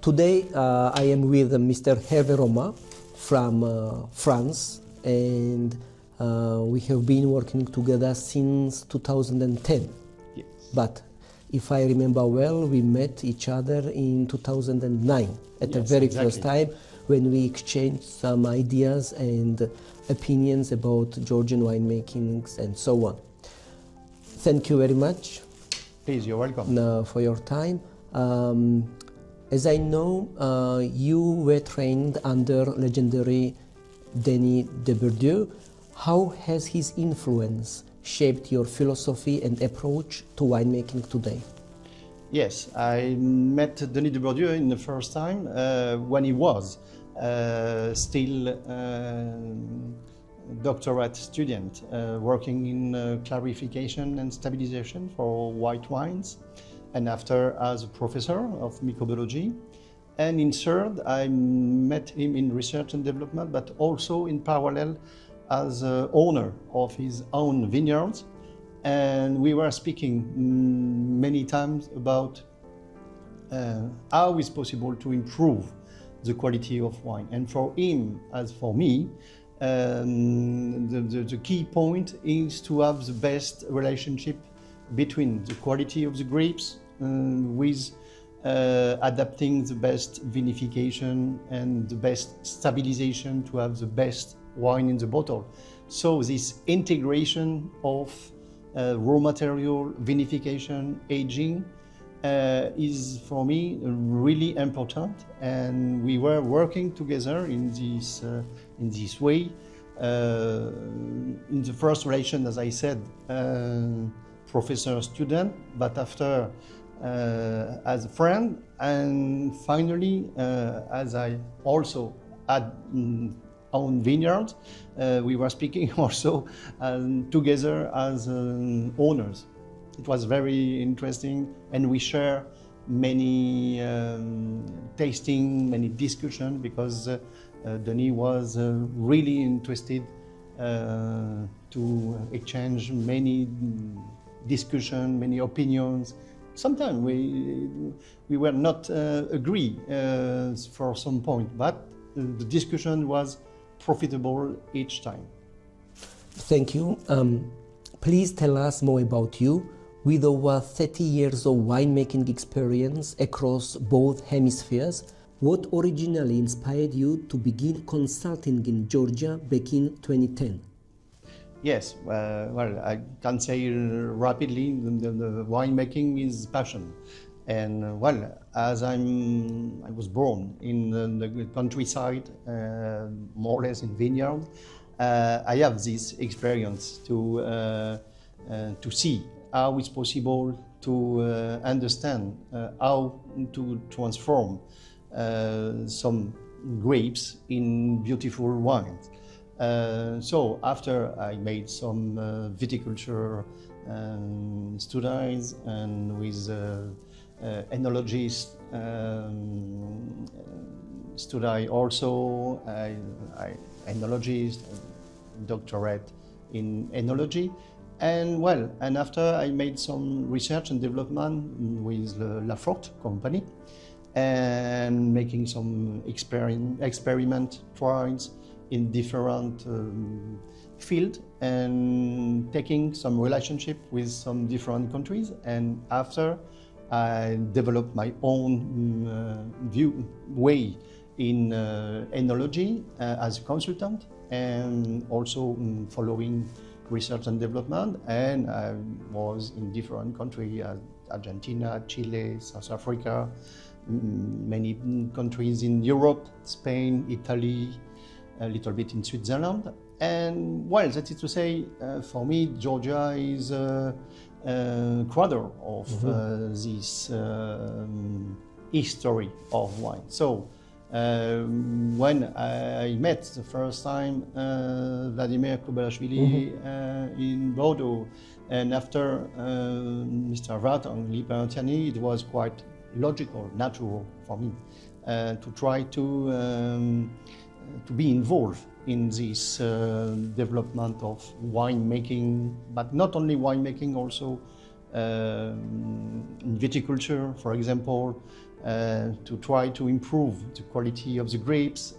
Today I am with Mr. Herve Romat from France, and we have been working together since 2010. Yes. But if I remember well, we met each other in 2009 at the very first time when we exchanged some ideas and opinions about Georgian winemakings and so on. Thank you very much. Please, you're welcome. For your time. As I know, you were trained under legendary Denis Depardieu. How has his influence shaped your philosophy and approach to winemaking today? Yes, I met Denis Depardieu in the first time when he was still doctorate student working in clarification and stabilization for white wines, and after as a professor of microbiology. And in third, I met him in research and development, but also in parallel as owner of his own vineyards. And we were speaking many times about how it's possible to improve the quality of wine. And for him, as for me, the key point is to have the best relationship between the quality of the grapes with adapting the best vinification and the best stabilization to have the best wine in the bottle. So this integration of raw material, vinification, aging is for me really important, and we were working together in this way. In the first relation, as I said, professor-student, but after as a friend, and finally as I also had own vineyard, we were speaking also together as owners. It was very interesting, and we share many tasting, many discussion, because Denis was really interested to exchange many discussion, many opinions. Sometimes we were not agree for some point, but the discussion was profitable each time. Thank you. Please tell us more about you. With over 30 years of winemaking experience across both hemispheres, what originally inspired you to begin consulting in Georgia back in 2010? Yes, well, I can say rapidly, the winemaking is passion. And well, as I was born in the countryside, more or less in vineyard, I have this experience to see how it's possible to understand how to transform some grapes in beautiful wines. So after I made some viticulture studies, and with enologist study also, I enologist, doctorate in enology. And well, and after I made some research and development with the Lafort company, and making some experiment trials in different field, and taking some relationship with some different countries. And after I developed my own way in enology as a consultant, and also following research and development. And I was in different countries, Argentina, Chile, South Africa, many countries in Europe, Spain, Italy, a little bit in Switzerland. And well, that is to say, for me, Georgia is a cradle of this history of wine. So when I met the first time Vladimir Kobalashvili in Bordeaux, and after Mr. Vat and Lipantiani, it was quite logical, natural for me to try to be involved in this development of winemaking, but not only winemaking, also in viticulture, for example, to try to improve the quality of the grapes,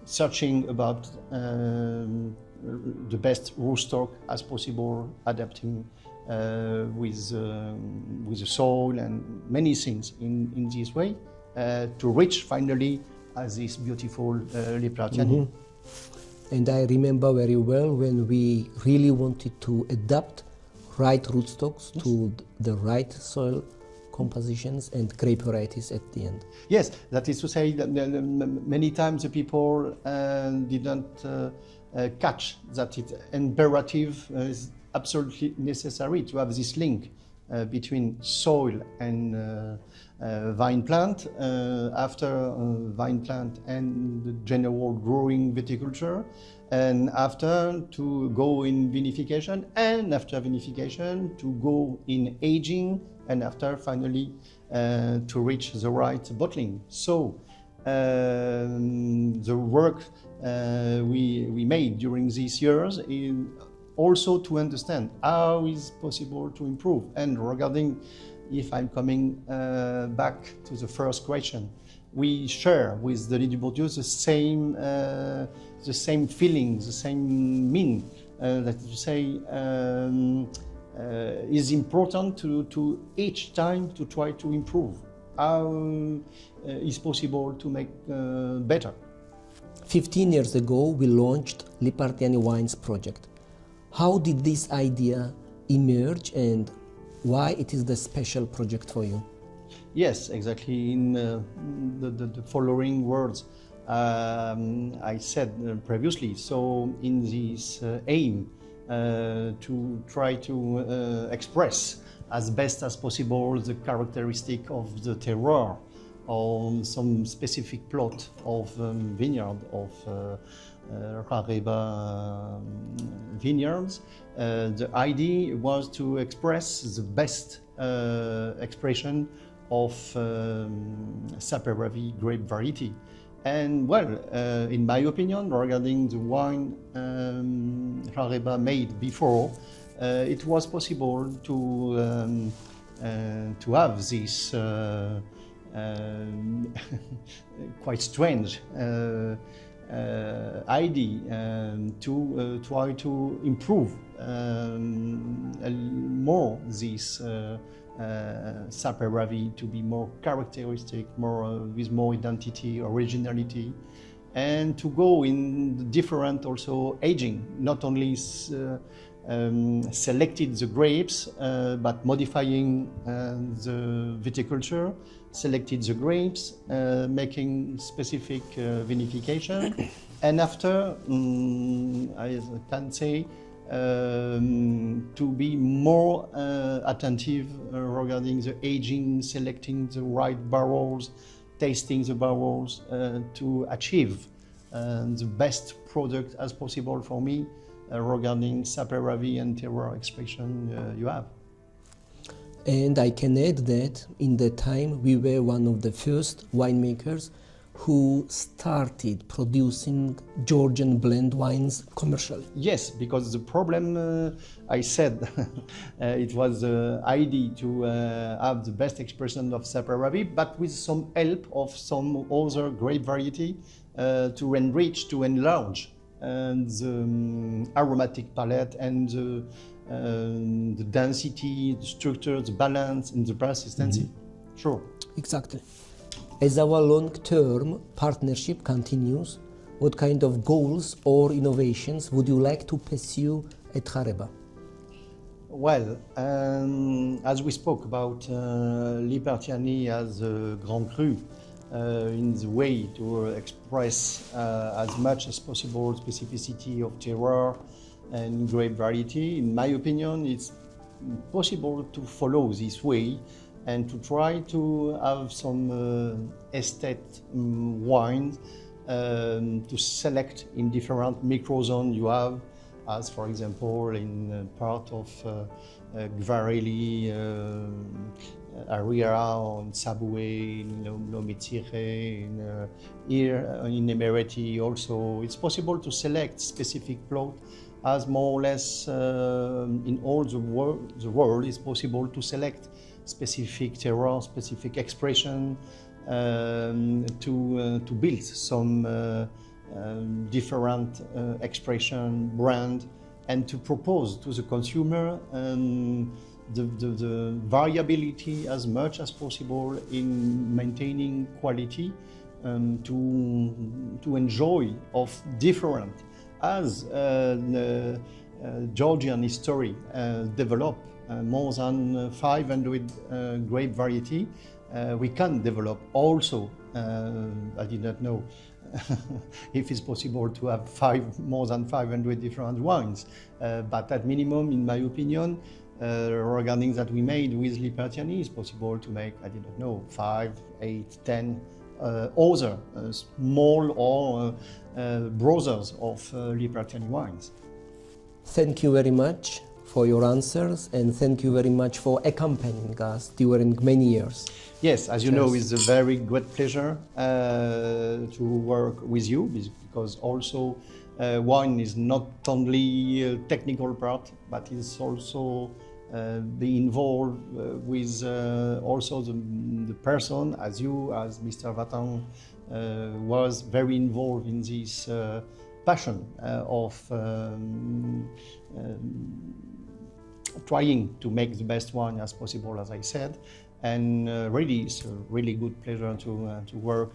searching about the best root stock as possible, adapting with the soil and many things in this way to reach finally this beautiful Lepertiani. And I remember very well when we really wanted to adapt right rootstocks to the right soil compositions and grape varieties at the end. Yes, that is to say that many times the people didn't catch that it's imperative, is absolutely necessary to have this link between soil and vine plant, after vine plant and the general growing viticulture, and after to go in vinification, and after vinification to go in aging, and after finally to reach the right bottling. So the work we made during these years is also to understand how is possible to improve. And regarding, if I'm coming back to the first question, we share with the Lady Bourdieu the same feelings, the same meaning. That is to say, is important to each time to try to improve. How is possible to make better? 15 years ago, we launched Lepertiani Wines project. How did this idea emerge and why it is the special project for you? Yes, exactly. In the following words I said previously. So in this aim to try to express as best as possible the characteristic of the terroir or some specific plot of vineyard of Herve vineyards, the idea was to express the best expression of Saperavi grape variety. And well, in my opinion, regarding the wine Herve made before, it was possible to have this quite strange idea to try to improve more this Saperavi to be more characteristic, more with more identity, originality, and to go in different also aging, not only selected the grapes, but modifying the viticulture, selected the grapes, making specific vinification, and after, I can say, to be more attentive regarding the aging, selecting the right barrels, tasting the barrels, to achieve the best product as possible for me regarding Saperavi and terroir expression you have. And I can add that in the time we were one of the first winemakers who started producing Georgian blend wines commercially. Yes, because the problem, I said, it was the idea to have the best expression of Saperavi, but with some help of some other grape variety to enrich, to enlarge the aromatic palette and the density, the structure, the balance, and the persistency. Sure. Exactly. As our long-term partnership continues, what kind of goals or innovations would you like to pursue at Herve? Well, as we spoke about Lepertiani as a Grand Cru, in the way to express as much as possible specificity of terroir and grape variety, in my opinion, it's possible to follow this way and to try to have some estate wines to select in different microzones you have, as for example in part of Gvareli area, on Saboué, in Lomitire, here in Emirati also. It's possible to select specific plot as more or less in all the world it's possible to select specific terroir, specific expression, to build some different expression, brand, and to propose to the consumer the variability as much as possible in maintaining quality, to enjoy of different as Georgian history develop more than 500 grape variety. We can develop also, I did not know if it's possible to have more than 500 different wines, but at minimum, in my opinion, regarding that we made with Lipertiani, it's possible to make, I did not know, 5, 8, 10 other small or brothers of Lipertiani wines. Thank you very much for your answers, and thank you very much for accompanying us during many years. Yes, as you know, it's a very great pleasure to work with you, because also wine is not only a technical part, but it's also be involved with also the person, as you, as Mr. Vatan, was very involved in this passion of trying to make the best wine as possible, as I said. And really, it's a really good pleasure to work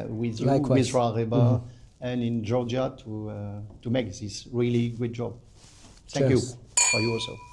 with you, Likewise. with Herve, and in Georgia to make this really good job. Thank Cheers. you for you also.